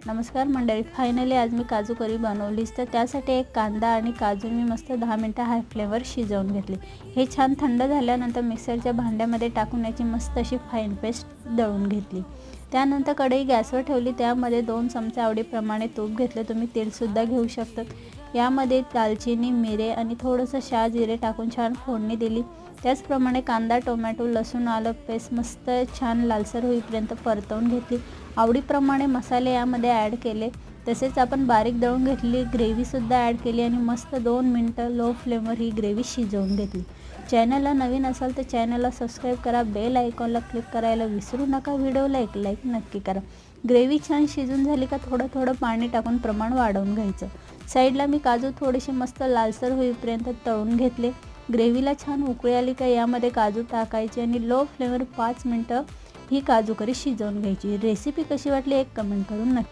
नमस्कार मंडळी, फायनली आज मी काजू करी बनवलीच. तर त्यासाठी एक कांदा आणि काजू मी मस्त 10 मिनिटं हाय फ्लेमवर शिजवून घेतले. हे छान थंड झाल्यानंतर मिक्सरच्या भांड्यामध्ये टाकून याची मस्त अशी फाईन पेस्ट दळून घेतली. त्यानंतर कढई गॅसवर ठेवली. त्यामध्ये 2 चमचे आवडीप्रमाणे तूप घेतले. तुम्ही तेलसुद्धा घेऊ शकतात. यामध्ये दालचिनी, मिरे आणि थोडंसं शहाजिरे टाकून छान फोडणी दिली. त्याचप्रमाणे कांदा, टोमॅटो, लसूण, आलं पेस्ट मस्त छान लालसर होईपर्यंत परतवून घेतली. आवडीप्रमाणे मसाले यामध्ये ॲड केले. तसेच आपण बारीक दळून घेतलेली ग्रेव्हीसुद्धा ॲड केली आणि मस्त 2 मिनटं लो फ्लेमवर ही ग्रेव्ही शिजवून घेतली. चॅनलला नवीन असाल तर चॅनलला सबस्क्राईब करा, बेल आयकॉनला क्लिक करायला विसरू नका. व्हिडिओला एक लाईक नक्की करा. ग्रेव्ही छान शिजून झाली का थोडं थोडं पाणी टाकून प्रमाण वाढवून घ्यायचं. साईडला मी काजू थोडेसे मस्त लालसर होईपर्यंत तळून घेतले. ग्रेव्हीला छान उकळी आली का यामध्ये काजू टाकायचे आणि लो फ्लेमवर 5 मिनटं ही काजू करी शिजवून घ्यायची. रेसिपी कशी वाटली एक कमेंट करून नक्की